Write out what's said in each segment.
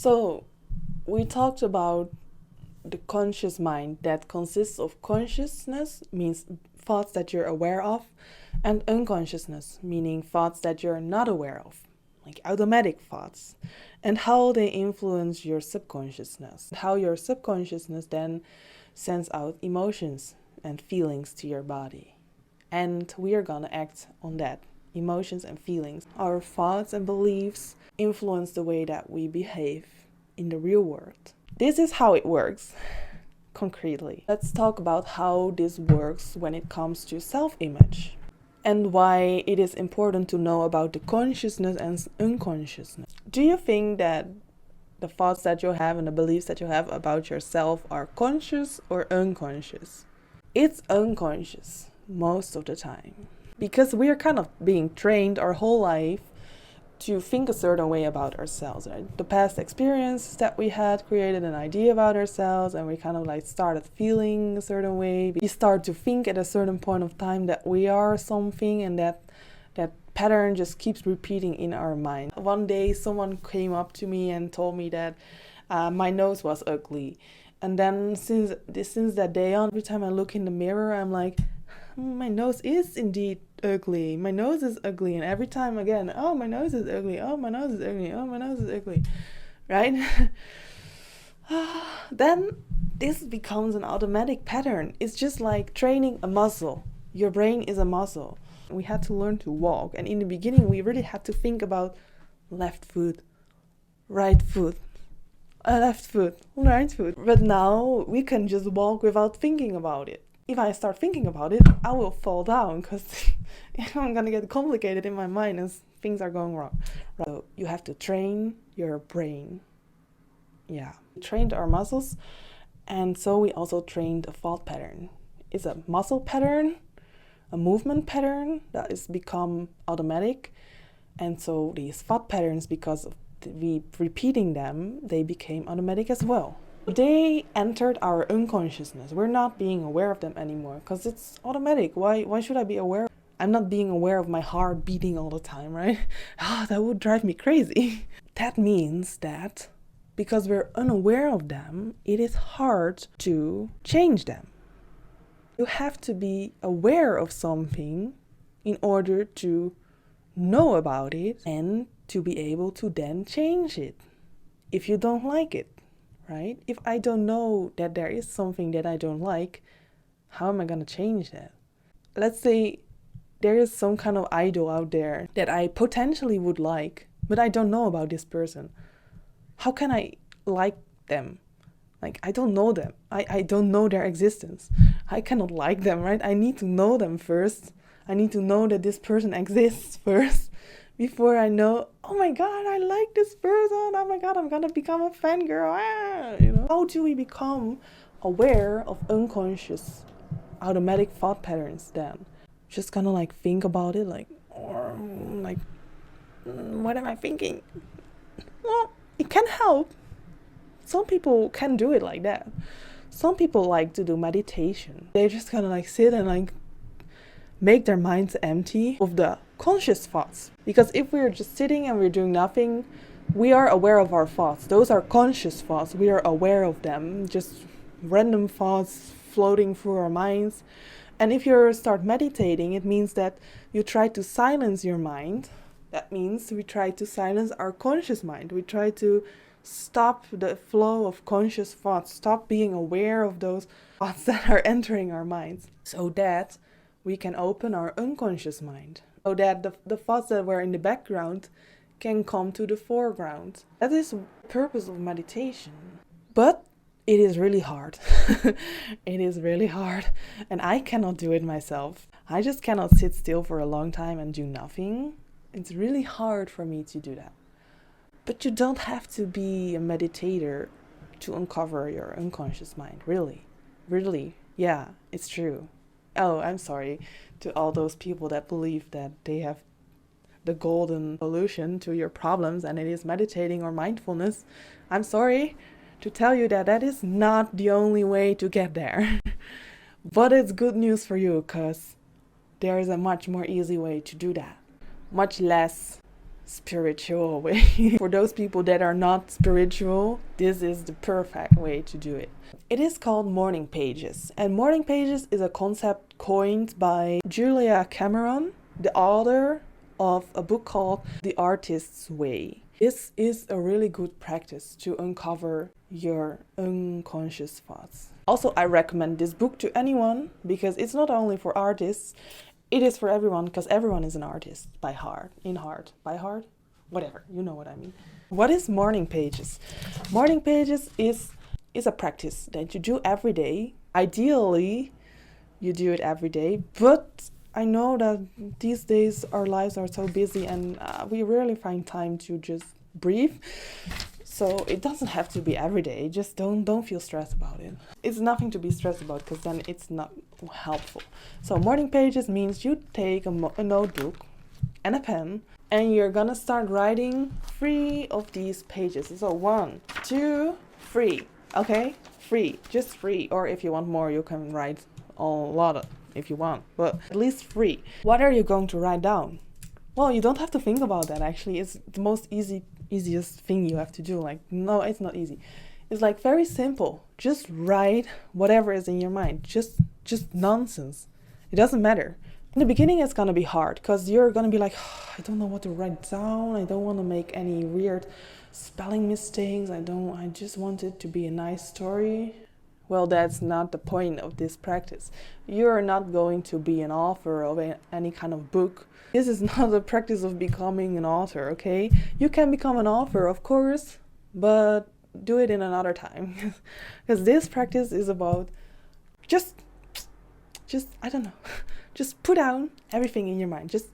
So, we talked about the conscious mind that consists of consciousness, means thoughts that you're aware of, and unconsciousness, meaning thoughts that you're not aware of, like automatic thoughts, and how they influence your subconsciousness. How your subconsciousness then sends out emotions and feelings to your body. And we are gonna act on that. Emotions and feelings. Our thoughts and beliefs influence the way that we behave in the real world. This is how it works, concretely. Let's talk about how this works when it comes to self-image and why it is important to know about the consciousness and unconsciousness. Do you think that the thoughts that you have and the beliefs that you have about yourself are conscious or unconscious? It's unconscious most of the time, because we are kind of being trained our whole life to think a certain way about ourselves, right? The past experiences that we had created an idea about ourselves, and we kind of like started feeling a certain way. We start to think at a certain point of time that we are something, and that pattern just keeps repeating in our mind. One day someone came up to me and told me that my nose was ugly. And then since that day on, every time I look in the mirror, I'm like, my nose is indeed ugly. My nose is ugly. And every time again, oh, my nose is ugly. Oh, my nose is ugly. Oh, my nose is ugly. Right? Then this becomes an automatic pattern. It's just like training a muscle. Your brain is a muscle. We had to learn to walk. And in the beginning, we really had to think about left foot, right foot, left foot, right foot. But now we can just walk without thinking about it. If I start thinking about it, I will fall down because I'm going to get complicated in my mind as things are going wrong. So you have to train your brain. Yeah. We trained our muscles, and so we also trained a thought pattern. It's a muscle pattern, a movement pattern that is become automatic. And so these thought patterns, because of we repeating them, they became automatic as well. They entered our unconsciousness. We're not being aware of them anymore because it's automatic. Why should I be aware? I'm not being aware of my heart beating all the time, right? That would drive me crazy. That means that because we're unaware of them, it is hard to change them. You have to be aware of something in order to know about it and to be able to then change it if you don't like it. Right? If I don't know that there is something that I don't like, how am I going to change that? Let's say there is some kind of idol out there that I potentially would like, but I don't know about this person. How can I like them? Like, I don't know them. I don't know their existence. I cannot like them, right? I need to know them first. I need to know that this person exists first before I know, oh my God, I like this person. Oh my God, I'm gonna become a fangirl. How do we become aware of unconscious automatic thought patterns then? Just gonna like think about it, what am I thinking? Well, it can help. Some people can do it like that. Some people like to do meditation. They just kind of like sit and like make their minds empty of the conscious thoughts. Because if we're just sitting and we're doing nothing, we are aware of our thoughts. Those are conscious thoughts. We are aware of them. Just random thoughts floating through our minds. And if you start meditating, it means that you try to silence your mind. That means we try to silence our conscious mind. We try to stop the flow of conscious thoughts. Stop being aware of those thoughts that are entering our minds. So that we can open our unconscious mind. So that the thoughts that were in the background can come to the foreground. That is the purpose of meditation. But it is really hard. It is really hard. And I cannot do it myself. I just cannot sit still for a long time and do nothing. It's really hard for me to do that. But you don't have to be a meditator to uncover your unconscious mind. Really. Really. Yeah, it's true. Oh, I'm sorry to all those people that believe that they have the golden solution to your problems and it is meditating or mindfulness. I'm sorry to tell you that that is not the only way to get there. But it's good news for you because there is a much more easy way to do that. Much less spiritual way. For those people that are not spiritual, this is the perfect way to do it. It is called morning pages, and morning pages is a concept coined by Julia Cameron, the author of a book called The Artist's Way. This is a really good practice to uncover your unconscious thoughts. Also, I recommend this book to anyone because it's not only for artists, it is for everyone, because everyone is an artist by heart, by heart, whatever, you know what I mean. What is morning pages? Morning pages is a practice that you do every day. Ideally, you do it every day, but I know that these days our lives are so busy and we rarely find time to just breathe. So it doesn't have to be every day. Just don't feel stressed about it. It's nothing to be stressed about because then it's not helpful. So morning pages means you take a notebook and a pen and you're gonna start writing 3 of these pages. So 1, 2, 3. Okay, 3, just 3. Or if you want more, you can write a lot of, if you want, but at least 3. What are you going to write down? Well, you don't have to think about that. Actually, it's the most easiest thing you have to do. Like, no, it's not easy. It's like very simple. Just write whatever is in your mind. Just nonsense. It doesn't matter. In the beginning, it's gonna be hard because you're gonna be like, oh, I don't know what to write down. I don't want to make any weird spelling mistakes. I just want it to be a nice story. Well, that's not the point of this practice. You're not going to be an author of any kind of book. This is not the practice of becoming an author, okay? You can become an author, of course, but do it in another time. Because this practice is about just, I don't know, just put down everything in your mind. Just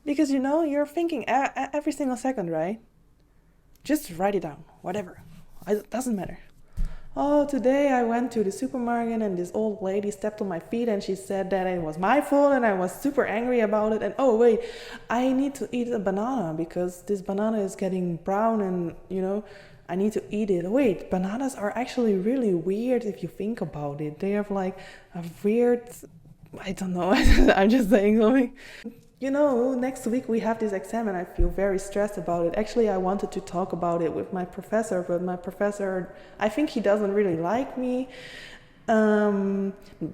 because, you know, you're thinking every single second, right? Just write it down, whatever. It doesn't matter. Oh, today I went to the supermarket and this old lady stepped on my feet and she said that it was my fault and I was super angry about it. And oh wait, I need to eat a banana because this banana is getting brown and, you know, I need to eat it. Wait, bananas are actually really weird if you think about it. They have like a weird, I don't know, I'm just saying something. You know, next week we have this exam and I feel very stressed about it. Actually, I wanted to talk about it with my professor, but my professor, I think he doesn't really like me.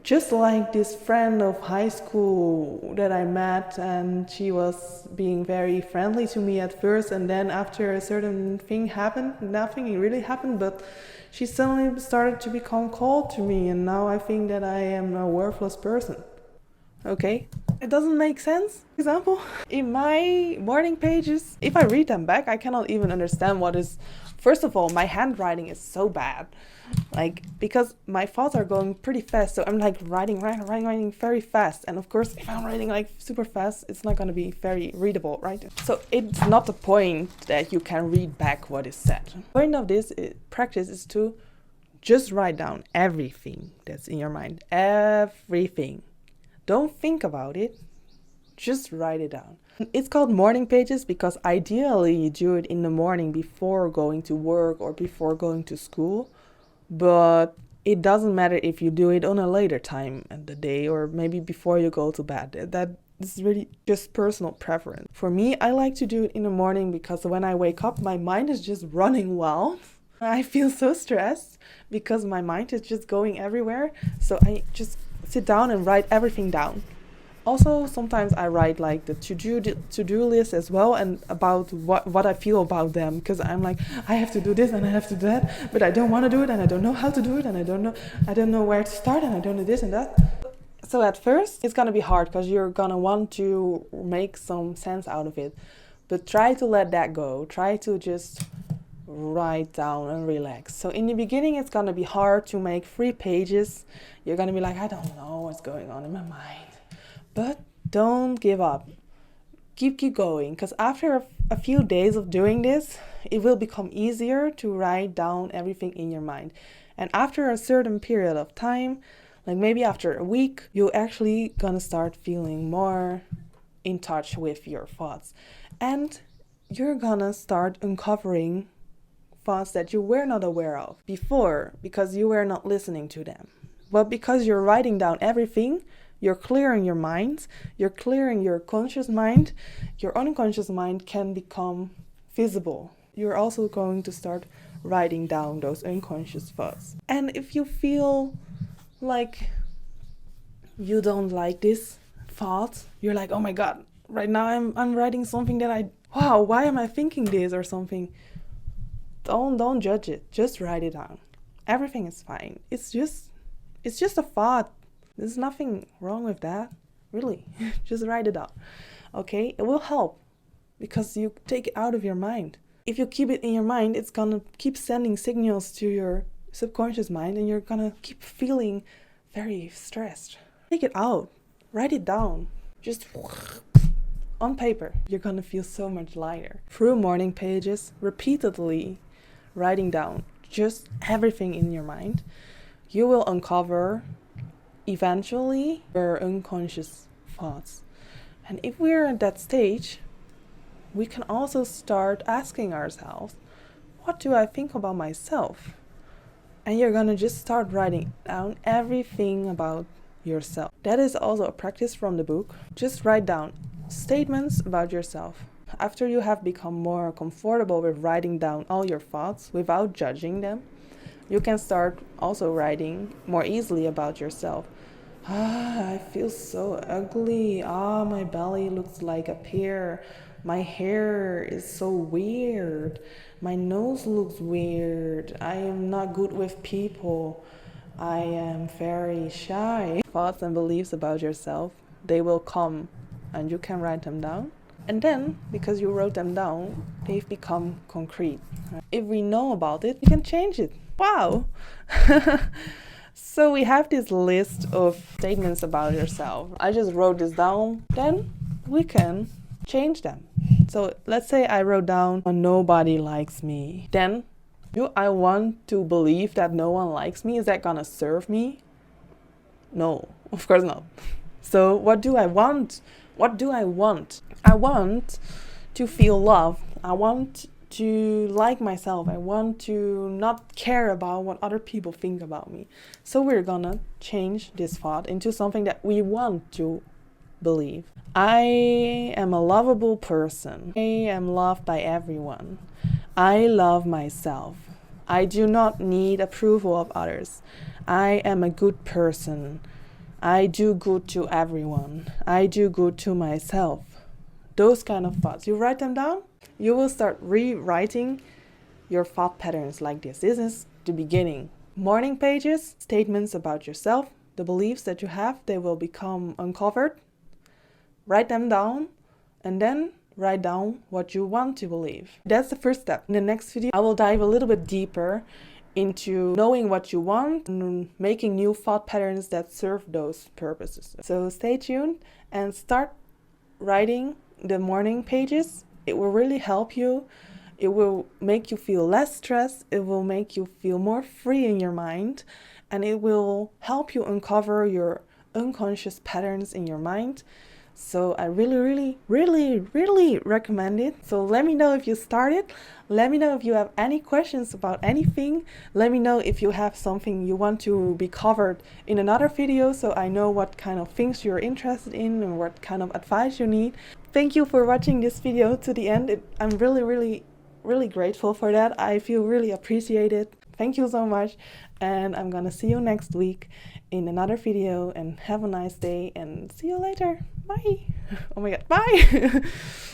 Just like this friend of high school that I met, and she was being very friendly to me at first, and then after a certain thing happened, nothing really happened, but she suddenly started to become cold to me, and now I think that I am a worthless person. Okay, it doesn't make sense. Example, in my morning pages, if I read them back, I cannot even understand what is. First of all, my handwriting is so bad, like, because my thoughts are going pretty fast, so I'm like writing very fast, and of course if I'm writing like super fast, it's not going to be very readable, right? So it's not the point that you can read back what is said. The point of this practice is to just write down everything that's in your mind, everything. Don't think about it, just write it down. It's called morning pages because ideally you do it in the morning before going to work or before going to school, but it doesn't matter if you do it on a later time in the day or maybe before you go to bed. That is really just personal preference. For me, I like to do it in the morning because when I wake up, my mind is just running wild. I feel so stressed because my mind is just going everywhere, so I just sit down and write everything down. Also, sometimes I write like the to-do list as well, and about what I feel about them, because I'm like, I have to do this and I have to do that, but I don't want to do it and I don't know how to do it and I don't know where to start and I don't know this and that. So at first it's gonna be hard because you're gonna want to make some sense out of it, but try to let that go. Try to just write down and relax. So in the beginning it's gonna be hard to make 3 pages. You're gonna be like, I don't know what's going on in my mind, but don't give up. Keep going, because after a few days of doing this, it will become easier to write down everything in your mind. And after a certain period of time, like maybe after a week, you're actually gonna start feeling more in touch with your thoughts, and you're gonna start uncovering thoughts that you were not aware of before because you were not listening to them. But because you're writing down everything, you're clearing your mind, you're clearing your conscious mind, your unconscious mind can become visible. You're also going to start writing down those unconscious thoughts. And if you feel like you don't like this thought, you're like, oh my god, right now I'm writing something that wow, why am I thinking this or something? Don't judge it. Just write it down. Everything is fine. It's just a thought. There's nothing wrong with that. Really. Just write it down. Okay? It will help because you take it out of your mind. If you keep it in your mind, it's gonna keep sending signals to your subconscious mind and you're gonna keep feeling very stressed. Take it out. Write it down. Just on paper. You're gonna feel so much lighter. Through morning pages, repeatedly writing down just everything in your mind, you will uncover eventually your unconscious thoughts. And if we're at that stage, we can also start asking ourselves, what do I think about myself? And you're gonna just start writing down everything about yourself. That is also a practice from the book. Just write down statements about yourself. After you have become more comfortable with writing down all your thoughts without judging them, you can start also writing more easily about yourself. I feel so ugly. My belly looks like a pear. My hair is so weird. My nose looks weird. I am not good with people. I am very shy. Thoughts and beliefs about yourself, they will come and you can write them down. And then, because you wrote them down, they've become concrete. If we know about it, we can change it. Wow! So we have this list of statements about yourself. I just wrote this down. Then we can change them. So let's say I wrote down, nobody likes me. Then, do I want to believe that no one likes me? Is that gonna serve me? No, of course not. So what do I want? What do I want? I want to feel love. I want to like myself. I want to not care about what other people think about me. So we're gonna change this thought into something that we want to believe. I am a lovable person. I am loved by everyone. I love myself. I do not need approval of others. I am a good person. I do good to everyone. I do good to myself. Those kind of thoughts. You write them down, you will start rewriting your thought patterns like this. This is the beginning. Morning pages, statements about yourself, the beliefs that you have, they will become uncovered. Write them down and then write down what you want to believe. That's the first step. In the next video, I will dive a little bit deeper into knowing what you want and making new thought patterns that serve those purposes. So stay tuned and start writing the morning pages. It will really help you. It will make you feel less stressed. It will make you feel more free in your mind. And it will help you uncover your unconscious patterns in your mind. So I really recommend it. So let me know if you started. Let me know if you have any questions about anything. Let me know if you have something you want to be covered in another video, so I know what kind of things you're interested in and what kind of advice you need. Thank you for watching this video to the end. I'm really grateful for that. I feel really appreciated. Thank you so much. And I'm gonna see you next week in another video, and have a nice day and see you later. Bye. Oh my god, bye.